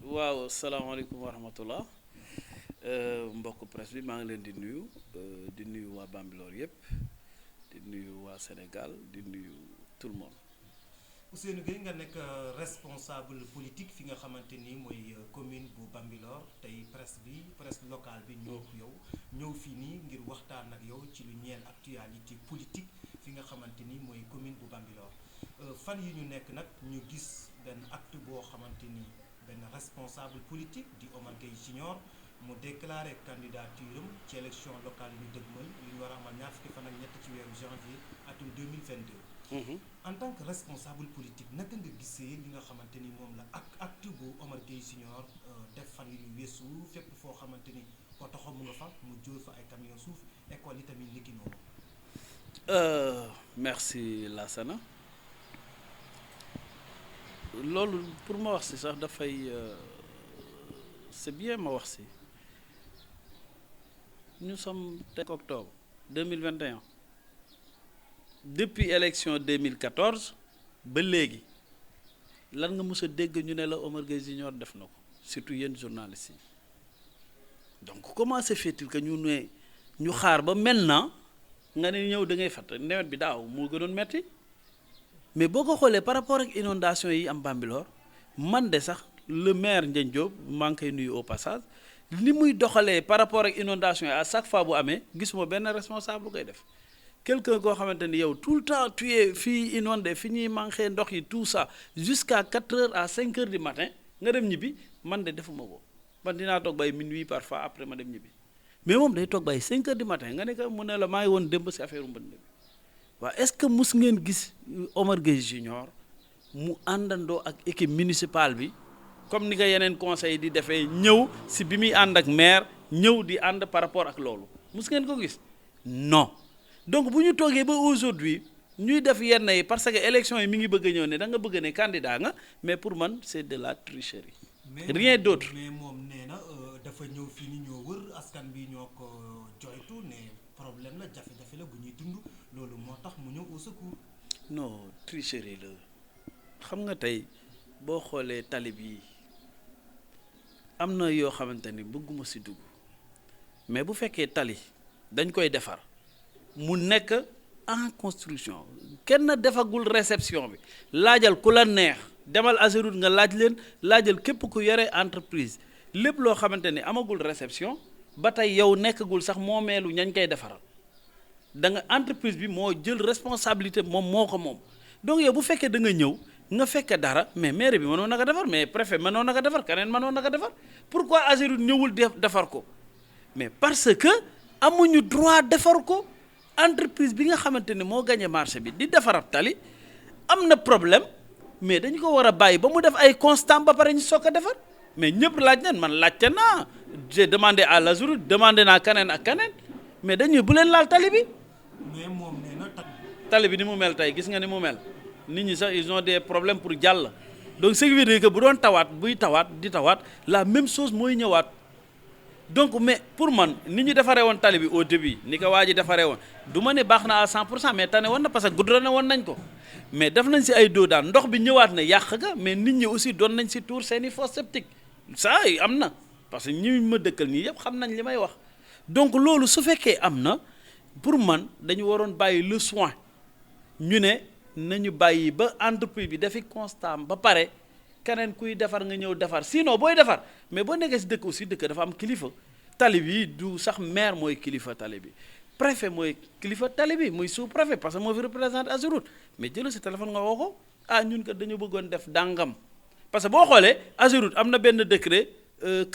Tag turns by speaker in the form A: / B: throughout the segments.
A: waaw salaamaaleykum wa rahmatullah mbokk presse bi maa ngi leen di nuyu waa Bambilor yëpp di nuyu waa Sénégal di nuyu tout le monde.
B: Ousseynou Gueye nga nekk responsable politique fi nga xamante ni mooy commune bu Bambilor tey presse locale bi ñoo yow ñëw fii nii ngir waxtaan ak yow ci lu ñeel actualité politique fi nga xamante ni mooy commune bu Bambilor fan yi ñu nekk nag ñu gis benn acte boo xamante ni benn responsable politique di Omar Gueye Junior mu déclaré candidature am ci élection locale yi ñu dëgmal yu ñu war a amal ñaar fukki fan ak ñett ci weeru janvier atum 2022. En tant que responsable politique naka nga gisee li nga xamante ni moom la ak acte bu Omar Gueye Junior def fan yu ñu weesu fépp foo xamante ni otoxo mu nga fa mu jóor fa ay camion suuf école yi tamit niki noonu.
A: Merci Lassana loolu pour ma wax si sax dafay c'est bien ma wax si nous sommes 5 octobre 2021 depuis élection 2014 ba léegi lan nga mës a dégg ñu ne la Omar Gueye Junior def na ko surtout yéen journalistes yi donc comment se fait-il que ñu xaar ba maintenant nga ne ñëw da ngay fàtt nawet bi daaw moo gënoon metti mais boo ko xoolee par rapport ak inondation yi am Bambilor man de sax le maire Ndiagne Diop maa ngi koy nuyu au passage li muy doxalee par rapport ak inondation yi à chaque fois bu amee gisuma benn responsable bu koy def quelqu'un koo xamante ni yow tout le temps tu es fii inondé fi ñuy manqué ndox yi tout ça jusqu'à 4 heures à 5 heures du matin nga dem ñibbi man de defuma ko man dinaa toog bay minuit parfois après ma dem ñibbi mais moom day toog bay 5 heures du matin nga ne ko mu ne la maa ngi woon démb si affaire mbënd bi waaw est-ce que mus ngeen gis Omar Gueye Junior mu àndandoo ak équipe municipale bi comme ni nga yeneen conseil di defee ñëw si bi muy ànd ak maire ñëw di ànd par rapport ak loolu mus ngeen ko gis non donc bu ñu toogee ba aujourd'hui ñuy def yenn yi parce que élection yi mi ngi bëgg a ñëw ne da nga bëgg ne candidat nga mais pour man c'est de la tricherie. Rien d'autre.
B: mais moom nee na dafa ñëw fii ni ñoo wër askan bi ñoo ko joytu ne problème la jafe-jafe la bu ñuy dund loolu moo tax mu ñëw au secours.
A: non tricherie la xam nga tey boo xoolee talib yi am na yoo xamante ni bëgguma si dugg mais bu fekkee tali dañ koy defar mu nekk en construction kenn defagul réception bi laajal ku la neex demal Ageroute nga laaj leen laajal képp ku yore entreprise lépp loo xamante ni amagul réception ba tey yow nekkagul sax moomeelu ñañ koy defaral da nga entreprise bi moo jël responsabilité moom moo ko moom donc yow bu fekkee da nga ñëw nga fekke dara mais maire bi mënoon na ko defar mais préfet mënoon na ko defar keneen mënoon na ko defar pourquoi Ageroute ñëwul defar ko mais parce que amuñu droit defar ko entreprise bi nga xamante ne moo gagné marché bi di defar ab tali am na problème mais dañu ko war a bàyyi ba mu def ay constat ba pare ñu soog a defar mais ñëpp laaj nañ man laajte naa j'ai demandé à l'Ageroute demandé naa keneen ak keneen mais dañuy bu leen laal tali bi.
B: mais moom nee na
A: tali bi ni mu mel tey gis nga ni mu mel nit ñi sax ils ont des problèmes pour jàll donc ce qui veut dire que bu doon tawaat buy tawaat di tawaat la même chose mooy ñëwaat. donc mais pour man ni ñu defaree woon tali bi au début ni ko waa ji defaree woon du ma ne baax na à 100% mais tane woon na parce que goudronné woon nañ ko mais def nañ si ay doo daan ndox bi ñëwaat na yàq ga mais nit ñi aussi doon nañ si tuur seeni fosse septique ça am na parce que ñi ma dëkkal ñii yëpp xam nañ li may wax donc loolu su fekkee am na pour man dañu waroon bàyyi le soin ñu ne nañu bàyyi ba entreprise bi dafi constat ba pare keneen kuy defar nga ñëw defar sinon booy defar mais boo nekkee si dëkk aussi dëkk dafa am kilifa tali bi du sax maire mooy kilifa tali bi préfet mooy kilifa tali bi muy sous préfet parce que moo fi représente Ageroute mais jëlal si téléphone nga woo ko ñun kat dañu bëggoon def dàngam parce que boo xoolee Ageroute am na benn décret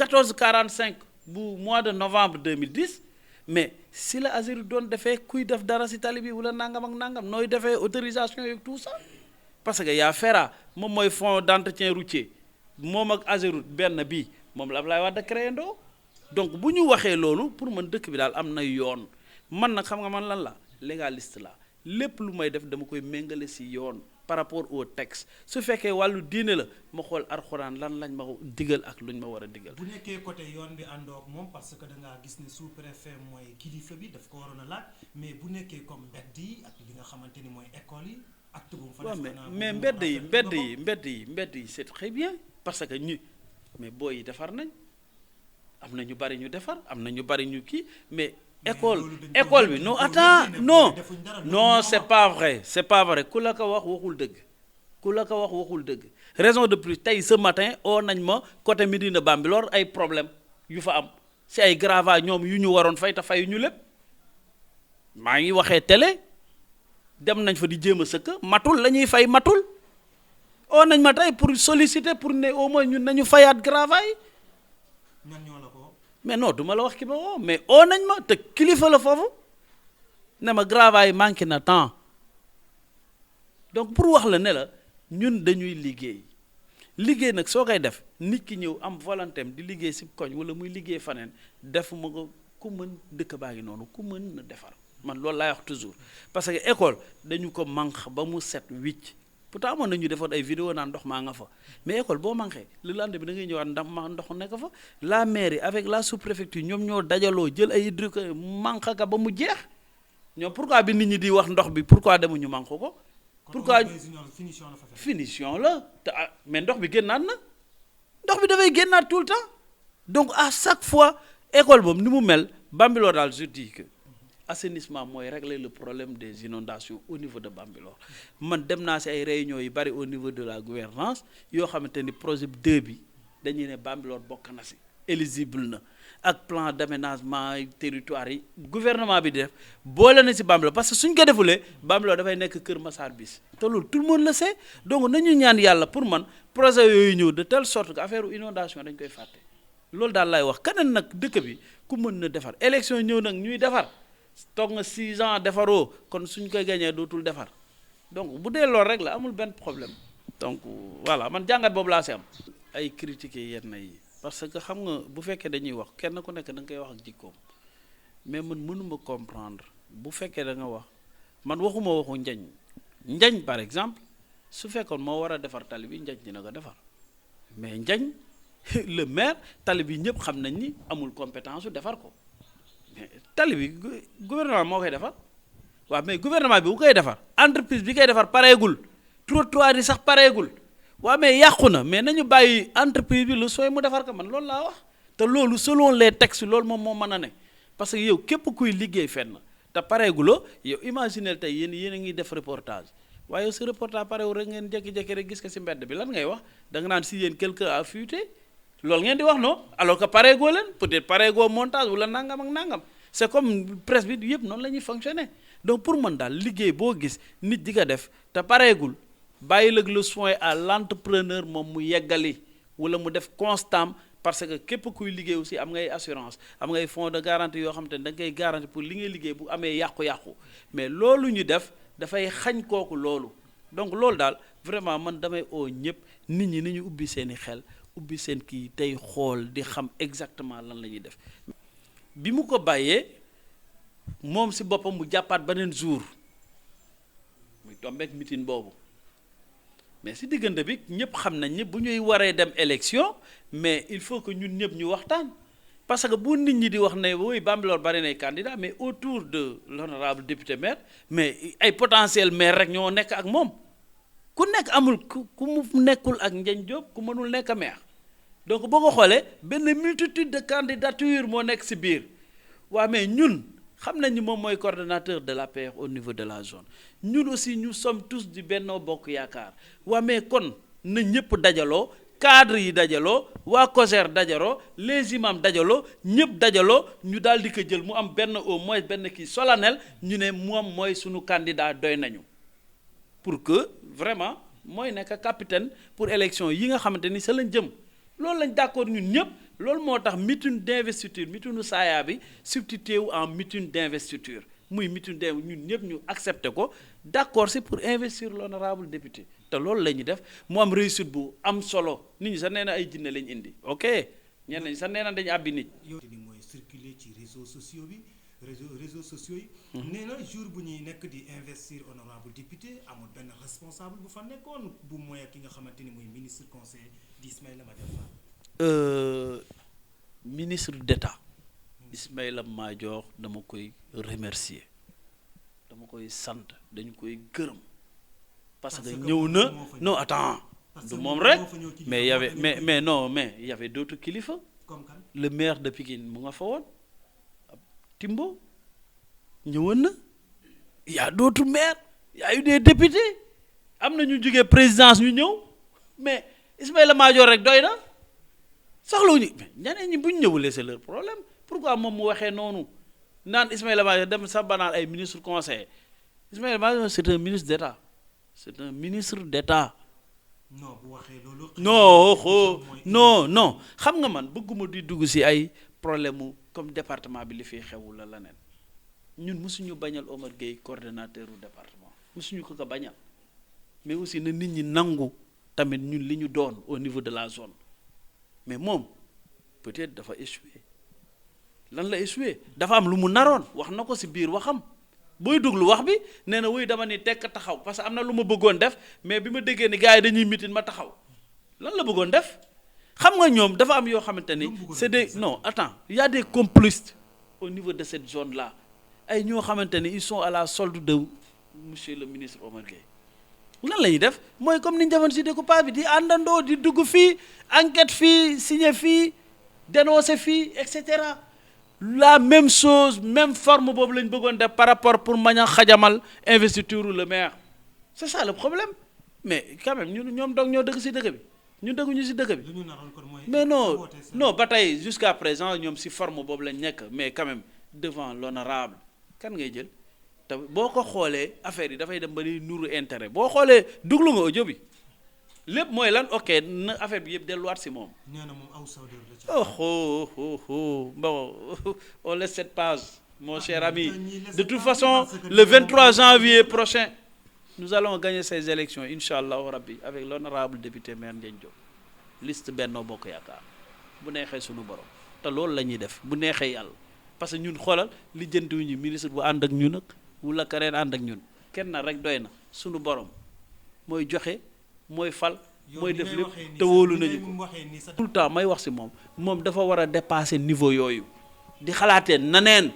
A: 1445 bu mois de novembre 2010 mais si la Ageroute doon defee kuy def dara si tali bi wala nangam ak nangam nooy defee autorisation yeeg tout ça parce que yaa FERA moom mooy fonds d'entretien routier moom ak Ageroute benn bii moom la Abdoulaye Wade créé ndoo donc bu ñu waxee loolu pour man dëkk bi daal am na yoon man nag xam nga man lan la légaliste la lépp lu may def dama koy méngale si yoon par rapport au texte su fekkee wàllu diine la ma xool alxuraan lan lañ ma digal ak luñ ma war a digal.
B: bu nekkee côté yoon bi àndoo ak moom parce que da ngaa gis ne sous-préfet mooy kilifa bi daf ko waroon a laaj mais bu nekkee comme mbedd yi ak li nga xamante ni mooy école yi. acte bu mu fa def
A: mais mbedd yi c'est très bien parce que mais booy yi defar nañ am na ñu bari ñu defar am na ñu bari ñu kii mais école bi non attends non c'est pas vrai ku la ko wax waxul dëgg raison de plus tey ce matin oo nañ ma côté Médina Bambilor ay problème yu fa am si ay gravats ñoom yu ñu waroon fay te fayu ñu lépp maa ngi waxee télé dem nañ fa di jéem a sëkk matul la ñuy fay matul oo nañ ma tey pour solliciter pour ne au moins ñun nañu fayaat gravats yi mais non du ma la wax ki ma woo mais oo nañ ma te kilifa la foofu ne ma gravats yi manqué na temps donc pour wax la ne la ñun dañuy liggéey nag soo koy def nit ki ñëw am volonté di liggéey si koñ wala muy liggéey faneen def ma ko ku mën dëkk baa ngi noonu ku mën na defar man loolu laay wax toujours parce que école dañu ko manque ba mu set wicc pourtant amoon nañu defoon ay vidéo naan ndox maa nga fa mais école boo manqué le lendemain bi da ngay ñëwaat ndox nekk fa la mairie avec la sous-préfecture ñoom ñoo dajaloo jël ay hydrocureurs manque ka ba mu jeex ñoom pourquoi bi nit ñi di wax ndox bi pourquoi demuñu manque ko pourquoi finition la te mais ndox bi génnaat na ndox bi dafay génnaat tout le temps donc à chaque fois école boobu ni mu mel Bambilor daal je dis que assainissement mooy régler le problème des inondations au niveau de Bambilor man dem naa si ay réunions yu bari au niveau de la gouvernance yoo xamante ni projet 2 bi dañuy ne Bambilor bokk na si éligible na ak plan d'aménagement territoire yi gouvernement bi di def boole na si Bambilor parce que suñ ko defulee Bambilor dafay nekk Kër Massar bis te loolu tout le monde le sait donc nañu ñaan yàlla pour man projet yooyu ñëw de telle sorte que affaire inondation dañ koy fàtte loolu daal lay wax keneen nag dëkk bi ku mën na defar élection ñëw nag ñuy defar toog nga 6 ans defaroo kon suñ koy gañee dootul defar donc bu dee loolu rek la amul benn problème donc voilà man jàngat boobu laa si am ay critiquer yenn yi parce que xam nga bu fekkee dañuy wax kenn ku nekk da nga koy wax ak jikkoom mais man mënuma comprendre bu fekkee da nga wax man waxuma waxu njañ par exemple su fekkoon moo war a defar tali bi njañ dina ko defar mais njañ le maire tali bi ñëpp xam nañ ni amul compétence su defar ko mais tali bi gouvernement moo koy defar waaw mais gouvernement bi bu koy defar entreprise bi koy defar pareegul trottoir yi sax pareegul waaw mais yàqu na mais nañu bàyyi entreprise bi lu sooy mu defar ko man loolu laa wax te loolu selon les textes loolu moom moo mën a ne parce que yow képp kuy liggéey fenn te pareeguloo yow imaginer tey yéen a ngi def reportage waaye yow sa reportage pareewul rek ngeen jékki-jékki rek gis ko si mbedd bi lan ngay wax da nga naan si yéen quelqu'un a fuité loolu ngeen di wax non alors que pareegoo leen peut-être pareegoo montage wala nangam ak nangam c'est comme presse bi yëpp noonu la ñuy fonctionner donc pour man daal liggéey boo gis nit di ko def te pareegul bàyyi lag le soin à l'entrepreneur moom mu yeggali wala mu def constant parce que képp kuy liggéey aussi am ngay assurance am ngay fonds de garantie yoo xam te ne da nga koy garantie pour li ngay liggéey bu amee yàqu-yàqu mais loolu ñu def dafay xañ kooku loolu donc loolu daal vraiment man damay oo ñëpp nit ñi ni ñu ubbi seeni xel ubbi seen kii tey xool di xam exactement lan la ñuy def bi mu ko bàyyee moom si boppam mu jàppaat beneen jour muy tombeek meeting boobu mais si diggante bi ñëpp xam nañ ni bu ñuy waree dem élection mais il faut que ñun ñëpp ñu waxtaan parce que bu nit ñi di wax ne woy Bambilor bari nay candidat mais autour de l'honorable député maire mais ay potentiel maire rek ñoo nekk ak moom ku nekk amul ku mu nekkul ak Ndiagne Diop ku mënul nekk maire donc boo ko xoolee benn multitude de candidature moo nekk si biir waa mais ñun xam nañ ni moom mooy coordonnateur de l'APR au niveau de la zone ñun aussi nous sommes tous du Benno Bokk Yaakaar waa mais kon na ñëpp dajaloo cadre yi dajaloo waa COJER dajaloo les imams dajaloo ñëpp dajaloo ñu daal di ko jël mu am benn au moins benn kii solennel ñu ne moom mooy sunu candidat doy nañu pour que vraiment mooy nekk capitaine pour élection yi nga xamante ni sa lañ jëm loolu lañ d'accord ñun ñëpp loolu moo tax meeting d'investiture meetingu saaya bi substitué wu en meeting d'investiture muy meeting ñun ñëpp ñu accepté ko d'accord si pour investir l'honorable député te loolu la ñuy def mu am réussite bu am solo nit ñi sax nee na ay jinne lañ indi ok ñenn ñi sax nee na dañu àbbi nit.
B: yow ni mooy circuler ci réseaux sociaux yi nee na jour bu ñuy nekk di investir honorable député amul benn responsable bu fa nekkoon bu mooy ki nga xamante ni mooy ministre conseiller di Ismaïla Madior Fall.
A: Ministre d'État Ismaïla Madior dama koy remercier dama koy sant dañu koy gërëm parce que ñëw na non attends du moom rek mais y avait mais non mais y avait d'autres kilifa
B: comme kan
A: le maire de Pikine mu nga fa woon Timbo ñëwoon na y a d'autres maires y a eu des députés am na ñu jógee présidence ñu ñëw mais Ismaïla Madior rek doy na soxlawuñu mais ñeneen ñi bu ñu ñëwulee c'est leur problème pourquoi moom mu waxee noonu naan Ismaïla Madior dem sa banaan ay ministre conseiller Ismaïla Madior c'est un ministre d'État c'est un ministre d'État.
B: non bu waxee loolu.
A: non xam nga man bëgguma di dugg ci ay problème mu comme département bi li fiy xewu la leneen ñun mësuñu bañal Omar Gueye coordonnateur u département mësuñu ko bañal mais aussi na nit ñi nangu tamit ñun li ñu doon au niveau de la zone mais moom peut-être dafa échoué lan la échoué dafa am lu mu naroon wax na ko ci biir waxam booy déglu wax bi nee na wuy dama ni tekk taxaw parce que am na lu ma bëggoon def mais bi ma déggee ni gars yi dañuy mitin ma taxaw lan la bëggoon def xam nga ñoom dafa am yoo xamante ni c'est des non attends il y a des complices au niveau de cette zone là ay ñoo xamante ni ils sont à la solde de monsieur le ministre Omar Gueye lan la ñuy def mooy comme ni ñu defoon ci découpage bi di àndandoo di dugg fii enquête fii signer fii dénoncer fii et cetera la même chose même forme boobu la ñu bëggoon def par rapport pour mañ a xajamal investiture le maire c'est ça le problème mais quand même ñun ñoom donc ñoo dëgg ci dëkk bi ñu dëgguñu ci dëkk bi mais non ba tey jusqu'à présent ñoom ci forme boobu lañ nekk mais quand même devant l'honorable kan ngay jël te boo ko xoolee affaire yi dafay dem ba di nuru intérêt boo xoolee duglu nga audio bi lépp mooy lan ok na affaire bi yëpp delluwaat ci moom.
B: nee na moom aw sawdeur la ci.
A: Bon on laisse cette page mon cher ami de toute façon le 23 janvier prochain nous allons gagner ces élections inch'Allah rabbi avec l'honorable député maire Ndiagne Diop liste Benno Bokk Yaakaar bu neexee sunu borom te loolu la ñuy def bu neexee yàlla parce que ñun xoolal li jëntuwuñu ministre bu ànd ak ñun ak wala keneen ànd ak ñun kenn na rek doy na sunu borom mooy joxe mooy fal mooy def lépp te wóolu nañu ko tout le temps may wax ci moom dafa war a dépasser niveau yooyu di xalaatee naneen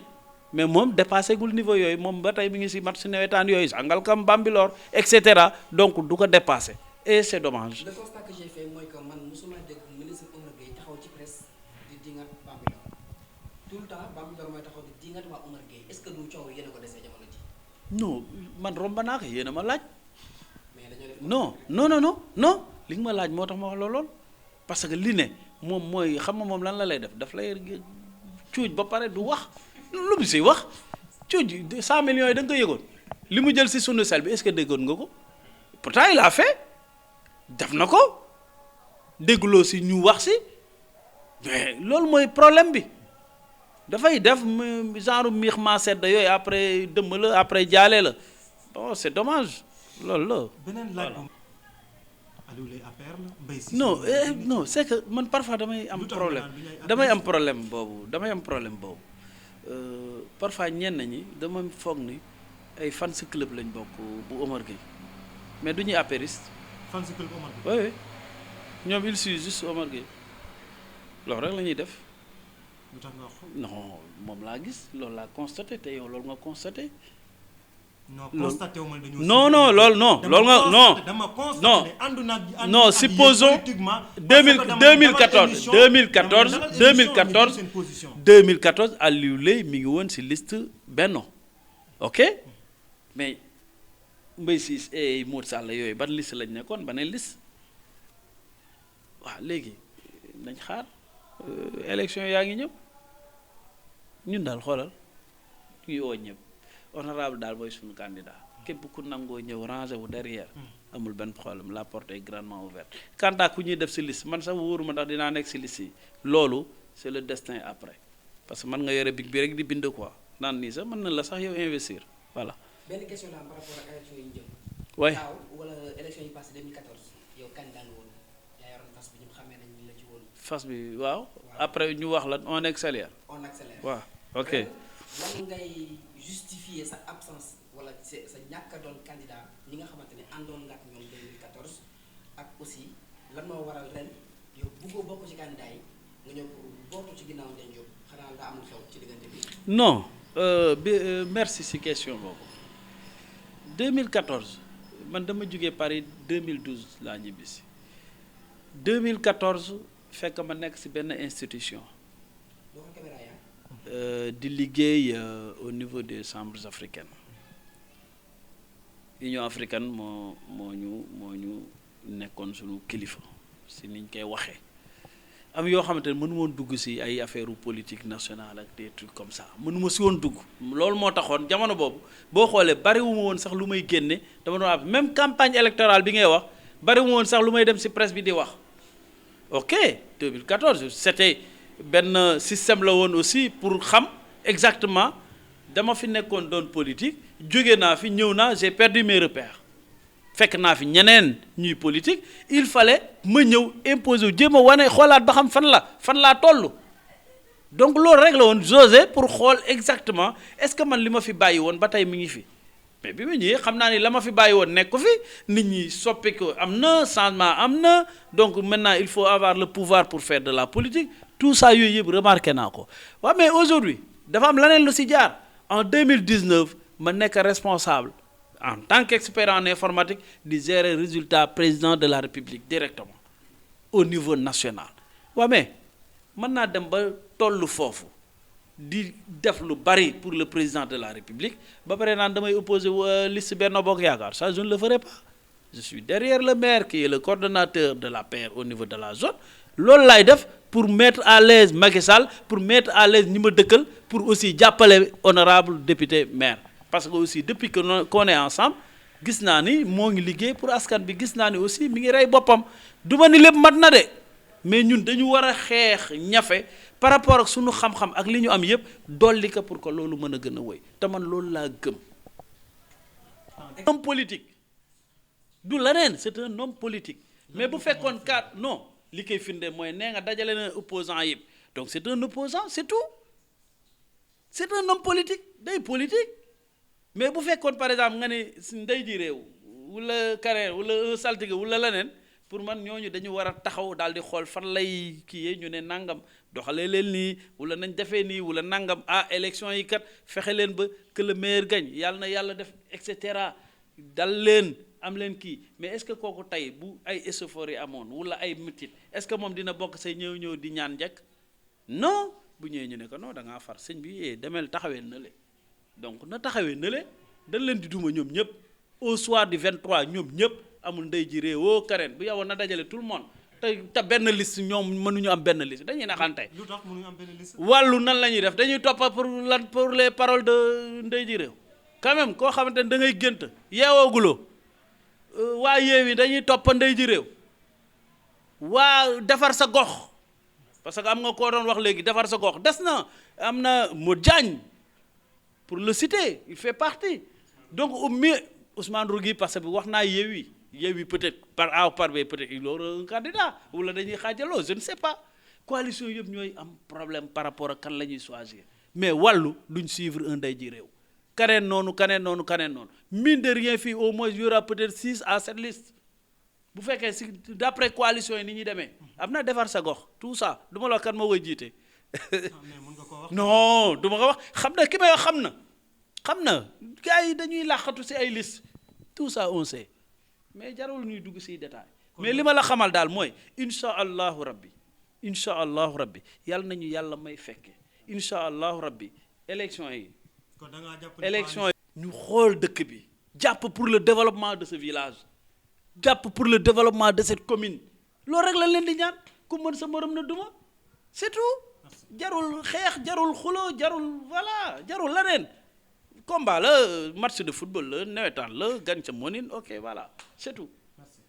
A: mais moom dépassé gul niveau yooyu moom ba tey mi ngi ci match ci nawetaan yooyu Sangalkam Bambilor et cetera donc du ko dépasser et c'est dommage.
C: Le constat que j'ai fait mooy que man mosuma dégg ministre Omar Gueye taxaw ci presse di dingat Bambilor tout le temps Bambilor mooy taxaw di dingat waa Omar Gueye est-ce que du coow yéen a ko desee jamono ji.
A: non man romb naa ko yéen a ma laaj. non li nga ma laaj moo tax ma wax lool parce que li ne moom mooy xam nga moom lan la lay def lay cuuj ba pare du wax lu mu si wax cuuj 100 millions yi da nga ko yëgoon li mu jël si sunu sel bi est-ce que déggoon nga ko pourtant il a fait def na ko dégguloo si ñu wax si mais loolu mooy problème bi dafay def genre miix maa sedd yooyu après dëmm la après jaale la bon c'est dommage loolu la.
B: beneen laaj bu Aliou Leye APR la Mbaye Cissé
A: non c'est que man parfois damay am problème boobu parfois ñenn ñi dama foog ni ay fans club lañ bokk bu Omar Gueye mais du ñuy apériste.
B: fans club Omar Gueye.
A: oui ñoom il suit juste Omar Gueye loolu rek la ñuy def.
B: lu tax nga wax
A: non moom laa gis loolu laa constaté te yow loolu nga constaté.
B: non constaté wu ma dañoo.
A: non loolu non. loolu nga non
B: dama constaté ànd naa
A: non supposons 2014 Aliou Leye mi ngi woon ci liste Benno ok mais Mbaye Cissé et Modou Sall yooyu ban liste lañ nekkoon beneen liste waaw léegi nañ xaar élection yaa ngi ñëw ñun daal xoolal ñu ngi woo ñëpp. honorable daal mooy suñu candidat képp ku nangoo ñëw ranger wu derrière amul benn problème la porte est grandement ouverte quant à ku ñuy def ci liste man sax wóoruma ndax dinaa nekk ci liste yi loolu c'est le destin après parce que man nga yore big bi rek di bind quoi naan nii sax mën na la sax yow investir voilà.
C: benn question la am par rapport ak élection yi ñu jëm.
A: waay
C: daaw wala élection yi passé 2014 yow candidat nga woon yaa yoroon fas bi ñëpp xamee nañ la ci woon.
A: fas bi waaw après ñu wax la on accélère. waaw ok.
C: lan ngay justifier sa absence wala sa ñàkk a doon candidat ñi nga xamante ne àndoon nga ak ñoom 2014 ak aussi lan moo waral ren yow bëggoo bokk ci candidat yi nga ñëw pour bootu ci ginnaaw Ndiagne Diop xanaa nga am xew ci diggante bi.
A: non merci ci question boobu 2014 man dama jógee Paris 2012 laa ñibbisi 2014 fekk ma nekk ci benn institution di liggéey au niveau des chambres africaines Union africaine moo ñu nekkoon suñu kilifa ci niñ koy waxee am yoo xamante ne mënu woon dugg ci ay affaire politique nationale ak des trucs comme ça mënu ma ci woon dugg loolu moo taxoon jamono boobu boo xoolee bariwuma woon sax lu may génne dama doon am même campagne électorale bi ngay wax bariwuma woon sax lu may dem ci presse bi di wax ok 2014 c'était benn système la woon aussi pour xam exactement dama fi nekkoon doon politique jóge naa fi ñëw naa j'ai perdu mes repères fekk naa fi ñeneen ñuy politique il fallait ma ñëw imposer jéem a wane xoolaat ba xam fan laa toll donc loolu rek la woon josé pour xool exactement est-ce que man li ma fi bàyyi woon ba tey mi ngi fi mais bi ma ñëwee xam naa ni la ma fi bàyyi woon nekk ko fi nit ñi soppi ko am na changement am na donc maintenant il faut avoir le pouvoir pour faire de la politique tout ça yooyu yëpp remarqué naa ko waaw mais aujourd'hui dafa am leneen lu ci jaar en 2019 ma nekk responsable en tant qu'expert en informatique di gérer résultat président de la République directement au niveau national waaw mais mën naa dem ba tollu foofu di def lu bari pour le président de la République ba pare naan damay opposer liste Benno Bokk Yaakaar ça je ne le ferai pas je suis derrière le maire qui est le coordonnateur de l'APR au niveau de la zone loolu laay def pour mettre à l'aise Macky Sall pour mettre à l'aise ñi ma dëkkal pour aussi jàppale honorable député maire parce que aussi depuis que qu'on est ensemble gis naa ni moo ngi liggéey pour askan bi gis naa ni aussi mi ngi rey boppam du ma ni lépp mat na de mais ñun dañu war a xeex ñafe par rapport ak sunu xam-xam ak li ñu am yépp dolli ko pour que loolu mën a gën a wéy te man loolu laa gëm. homme politique du leneen c'est un homme politique mais bu fekkoon kat non li koy firnde mooy nee nga dajale na opposant yépp donc c'est un opposant c'est tout c'est un homme politique day politique mais bu fekkoon par exemple nga ne si ndey ji réew wala carré wala un saltige wala leneen pour man ñooñu dañu war a taxaw daal di xool fan lay kii ñu ne nangam doxalee leen nii wala nañ defee nii wala nangam élection yi kat fexe leen ba que le meilleur gagne yàlla na yàlla def et cetera dal leen am leen kii mais est-ce que kooku tey bu ay échauffourées yi amoon wala ay mitit est-ce que moom dina bokk say ñëw di ñaan njëkk non bu ñëwee ñu ne ko non da ngaa far sëñ bi demel taxawee na le donc na taxawee na le dañ leen di duma ñoom ñëpp au soir du 23 ñoom ñëpp amul ndey ji réewoo Karen bu yowoon na dajale tout le monde te benn liste ñoom mënuñu am benn liste dañuy naxante.
B: lu tax mënuñu am benn liste.
A: wàllu nan la ñuy def dañuy toppa pour les paroles de ndey ji réew quand même koo xamante ne da ngay gént yeewooguloo waa yeewi dañuy toppa ndey ji réew waa defar sa gox parce que am nga koo doon wax léegi defar sa gox des na am na Modou Diagne pour le citer il fait partie donc au mieux Ousmane Rougui parce que wax naa yeewi peut-être par A ou par B peut-être il aura un candidat wala dañuy xaajaloo je ne sais pas coalition yëpp ñooy am problème par rapport ak kan la ñuy choisir mais wàllu duñ suivre un ndey ji réew kaneen noonu mine de rien fii au moins il y aura peut-être 6 à 7 listes bu fekkee si d'après coalition yi ni ñuy demee am na defar sa gox tout ça du ma la wax kan moo koy jiite non du ma ko wax xam na ki may wax xam na gars yi dañuy làqatu si ay liste tout ça on sait mais jarul ñuy dugg siy détail mais li ma la xamal daal mooy incha allahu rabbi yàlla nañu yàlla may fekke incha allahu rabbi élection yi ñu xool dëkk bi jàpp pour le développement de ce village jàpp pour le développement de cette commune loolu rek la leen di ñaan ku mën sa morom na duma c'est tout jarul xeex jarul xulo jarul leneen combat la match de football la nawetaan la gan ca monin ok voilà c'est tout